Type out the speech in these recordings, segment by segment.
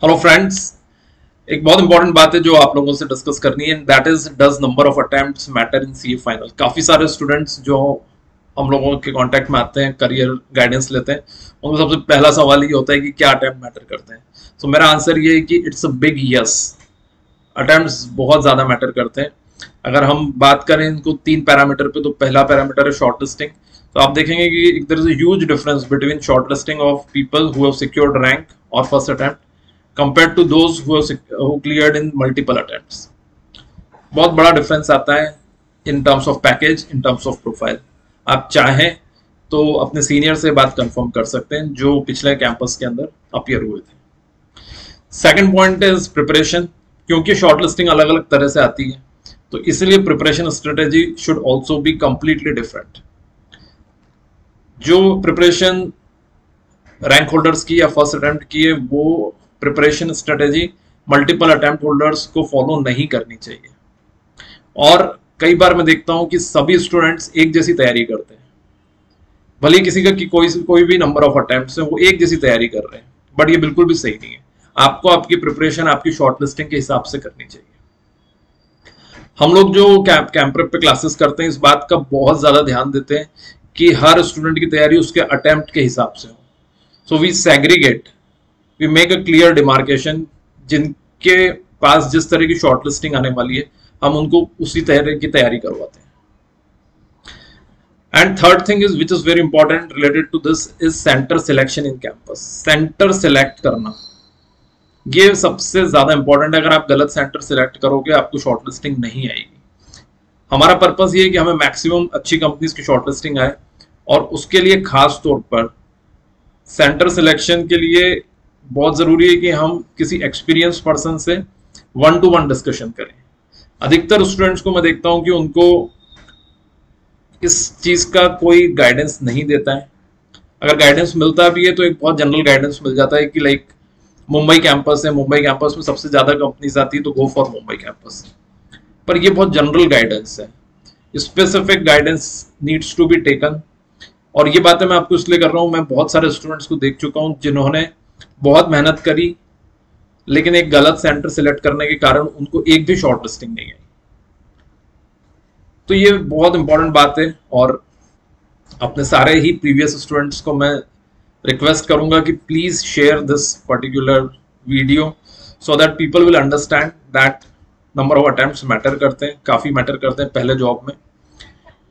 Hello friends, एक बहुत important बात है जो आप लोगों से डिस्कस करनी है, that is does number of attempts matter in CA final. काफी सारे स्टूडेंट्स जो हम लोगों के कांटेक्ट में आते हैं, करियर गाइडेंस लेते हैं, उनको सबसे पहला सवाल ये होता है कि क्या अटेम्प्ट मैटर करते हैं। तो मेरा आंसर ये है कि it's a big yes, attempts बहुत ज्यादा मैटर करते हैं। अगर हम बात करें इनको तीन पैरामीटर पे, तो पहला पैरामीटर है शॉर्ट लिस्टिंग। तो आप देखेंगे कि there is a huge difference between shortlisting of people who have secured rank और first attempt compared to those who cleared in multiple attempts। बहुत बड़ा डिफरेंस आता है in terms of package, in terms of profile. आप चाहें तो अपने senior से बात कंफर्म कर सकते हैं जो पिछले कैंपस के अंदर अपीयर हुए थे। Second point is preparation. क्योंकि शॉर्ट लिस्टिंग अलग अलग तरह से आती है, तो इसलिए preparation strategy should also be completely different. जो प्रिपरेशन रैंक होल्डर्स की या फर्स्ट अटेम्प्ट की है, वो preparation strategy multiple attempt holders को फॉलो नहीं करनी चाहिए। और कई बार मैं देखता हूं कि सभी स्टूडेंट्स एक जैसी तैयारी करते हैं, भले किसी का कि कोई भी नंबर ऑफ अटेम्प्ट्स है, वो एक जैसी तैयारी कर रहे हैं, बट ये बिल्कुल भी सही नहीं है। आपको आपकी प्रिपरेशन आपकी शॉर्ट लिस्टिंग के हिसाब से करनी चाहिए। हम लोग जो कैंप पे क्लासेस करते हैं, इस बात का बहुत ज्यादा ध्यान देते हैं कि हर स्टूडेंट की तैयारी उसके अटेम्प्ट के हिसाब से हो। So we segregate, we make a clear demarcation. जिनके पास जिस तरह की शॉर्ट लिस्टिंग आने वाली है, हम उनको उसी तरह की तैयारी करवाते हैं। And third thing is which is very important related to this is centre selection in campus. Centre select करना ये सबसे ज्यादा इंपॉर्टेंट है। अगर आप गलत सेंटर सिलेक्ट करोगे, आपको शॉर्ट लिस्टिंग नहीं आएगी। हमारा पर्पस ये है कि हमें मैक्सिमम अच्छी कंपनीज की शॉर्ट लिस्टिंग आए, और उसके लिए खास तौर पर सेंटर सिलेक्शन के लिए बहुत जरूरी है कि हम किसी एक्सपीरियंस पर्सन से 1-to-1 डिस्कशन करें। अधिकतर स्टूडेंट्स को मैं देखता हूं कि उनको इस चीज का कोई गाइडेंस नहीं देता है। अगर गाइडेंस मिलता भी है तो एक बहुत जनरल गाइडेंस मिल जाता है कि लाइक मुंबई कैंपस है, मुंबई कैंपस में सबसे ज्यादा कंपनीज आती है, तो गो फॉर मुंबई कैंपस। पर ये बहुत जनरल गाइडेंस है, specific guidance needs to be taken. और ये बातें मैं आपको इसलिए कर रहा हूं, मैं बहुत सारे स्टूडेंट्स को देख चुका हूं जिन्होंने बहुत मेहनत करी, लेकिन एक गलत सेंटर सिलेक्ट करने के कारण उनको एक भी शॉर्ट लिस्टिंग नहीं आई। तो ये बहुत इंपॉर्टेंट बात है, और अपने सारे ही प्रीवियस स्टूडेंट्स को मैं रिक्वेस्ट करूंगा कि please share this particular video so that people will understand that number of attempts matter करते हैं, काफी मैटर करते हैं। पहले जॉब में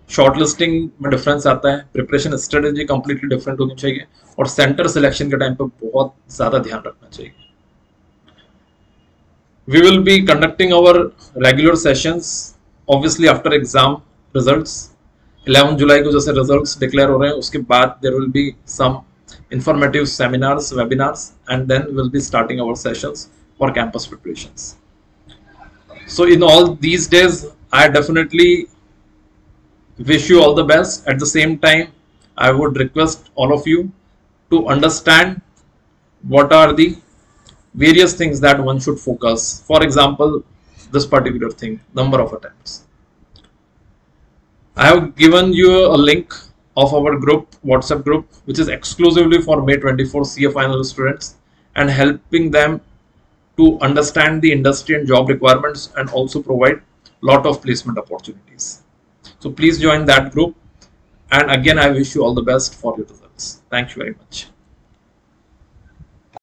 शॉर्ट लिस्टिंग में डिफरेंस आता है, प्रिपरेशन स्ट्रेटेजी कंप्लीटली डिफरेंट होनी चाहिए, और सेंटर सिलेक्शन के टाइम पे बहुत ज्यादा ध्यान रखना चाहिए। We will be conducting our regular sessions obviously after exam results. 11 जुलाई को जैसे रिजल्ट्स डिक्लेयर हो रहे हैं, उसके बाद there will be some informative seminars, webinars, and then will be starting our sessions for campus preparations. So in all these days, I definitely wish you all the best. At the same time, I would request all of you to understand what are the various things that one should focus. For example, this particular thing, number of attempts. I have given you a link of our group, WhatsApp group, which is exclusively for May 24 CA final students, and helping them to understand the industry and job requirements, and also provide lot of placement opportunities. So please join that group, and again I wish you all the best for your results. Thank you very much.